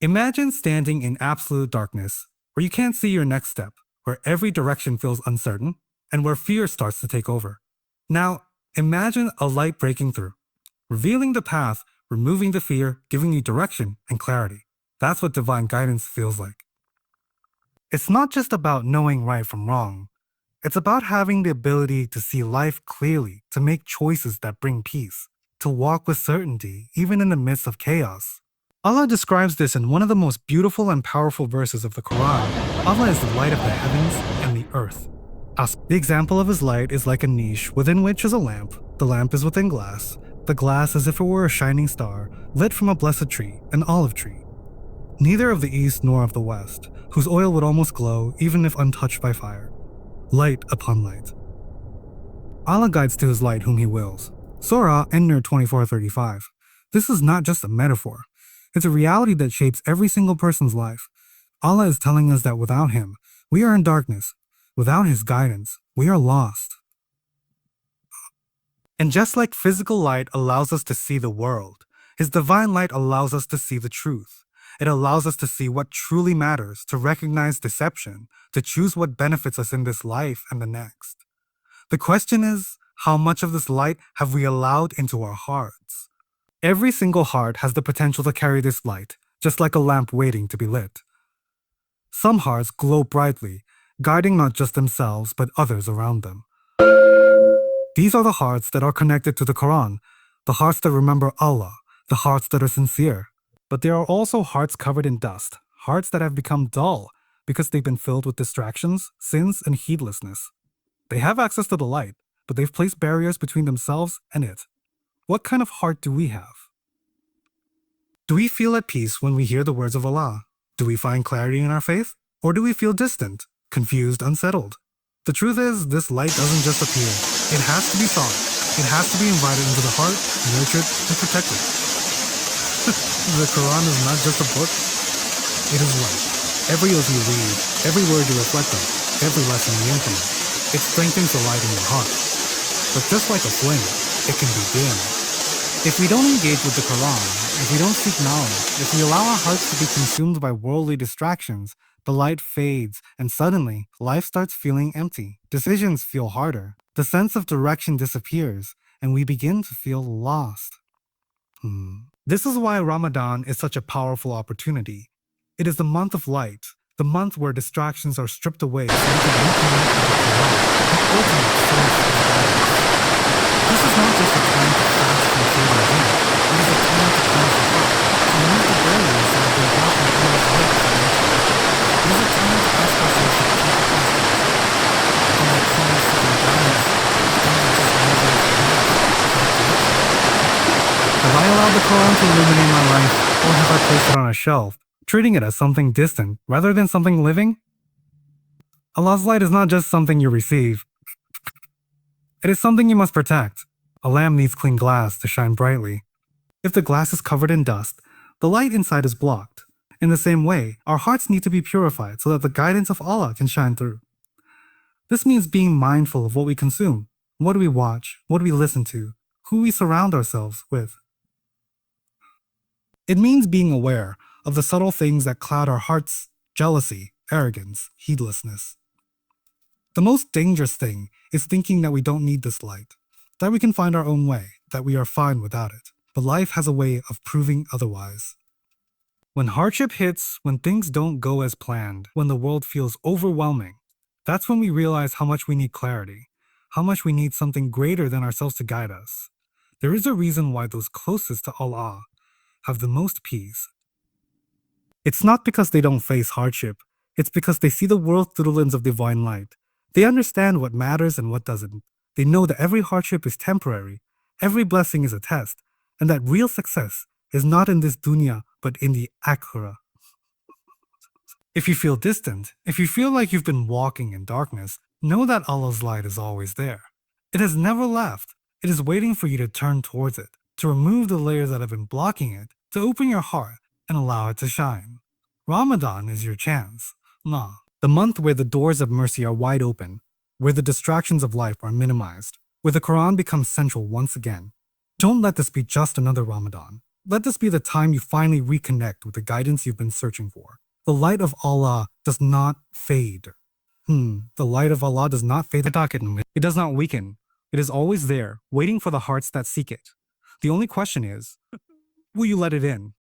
Imagine standing in absolute darkness, where you can't see your next step, where every direction feels uncertain, and where fear starts to take over. Now, imagine a light breaking through, revealing the path, removing the fear, giving you direction and clarity. That's what divine guidance feels like. It's not just about knowing right from wrong. It's about having the ability to see life clearly, to make choices that bring peace, to walk with certainty, even in the midst of chaos. Allah describes this in one of the most beautiful and powerful verses of the Quran. Allah is the light of the heavens and the earth. The example of his light is like a niche within which is a lamp. The lamp is within glass. The glass as if it were a shining star, lit from a blessed tree, an olive tree. Neither of the east nor of the west, whose oil would almost glow even if untouched by fire. Light upon light. Allah guides to his light whom he wills. Surah An-Nur 24:35. This is not just a metaphor. It's a reality that shapes every single person's life. Allah is telling us that without him, we are in darkness. Without his guidance, we are lost. And just like physical light allows us to see the world, his divine light allows us to see the truth. It allows us to see what truly matters, to recognize deception, to choose what benefits us in this life and the next. The question is, how much of this light have we allowed into our hearts? Every single heart has the potential to carry this light, just like a lamp waiting to be lit. Some hearts glow brightly, guiding not just themselves, but others around them. These are the hearts that are connected to the Quran, the hearts that remember Allah, the hearts that are sincere. But there are also hearts covered in dust, hearts that have become dull because they've been filled with distractions, sins, and heedlessness. They have access to the light, but they've placed barriers between themselves and it. What kind of heart do we have? Do we feel at peace when we hear the words of Allah? Do we find clarity in our faith? Or do we feel distant, confused, unsettled? The truth is, this light doesn't just appear. It has to be sought. It has to be invited into the heart, nurtured, and protected. The Quran is not just a book. It is light. Every oath you read, every word you reflect on, every lesson you implement, it strengthens the light in your heart. But just like a flame, it can be dim. If we don't engage with the Quran, if we don't seek knowledge, if we allow our hearts to be consumed by worldly distractions, the light fades, and suddenly, life starts feeling empty. Decisions feel harder. The sense of direction disappears, and we begin to feel lost. This is why Ramadan is such a powerful opportunity. It is the month of light, the month where distractions are stripped away so we can reconnect with the Quran, the ultimate source of guidance. This is not just a time to fast from food and drink. It is a time to cleanse the heart, to remove the barriers that have been blocking Allah's light for nature. It is a time to ask ourselves the key questions. Am I curious to the guidance? Am I just moving for direction? Have I allowed the Quran to illuminate my life, or have I placed it on a shelf, treating it as something distant rather than something living? Allah's light is not just something you receive. It is something you must protect. A lamp needs clean glass to shine brightly. If the glass is covered in dust, the light inside is blocked. In the same way, our hearts need to be purified so that the guidance of Allah can shine through. This means being mindful of what we consume, what we watch, what we listen to, who we surround ourselves with. It means being aware of the subtle things that cloud our hearts: jealousy, arrogance, heedlessness. The most dangerous thing is thinking that we don't need this light, that we can find our own way, that we are fine without it. But life has a way of proving otherwise. When hardship hits, when things don't go as planned, when the world feels overwhelming, that's when we realize how much we need clarity, how much we need something greater than ourselves to guide us. There is a reason why those closest to Allah have the most peace. It's not because they don't face hardship, it's because they see the world through the lens of divine light. They understand what matters and what doesn't. They know that every hardship is temporary, every blessing is a test, and that real success is not in this dunya, but in the akhirah. If you feel distant, if you feel like you've been walking in darkness, know that Allah's light is always there. It has never left. It is waiting for you to turn towards it, to remove the layers that have been blocking it, to open your heart and allow it to shine. Ramadan is your chance. The month where the doors of mercy are wide open, where the distractions of life are minimized, where the Quran becomes central once again. Don't let this be just another Ramadan. Let this be the time you finally reconnect with the guidance you've been searching for. The light of Allah does not fade. The light of Allah does not fade. It does not weaken. It is always there, waiting for the hearts that seek it. The only question is, will you let it in?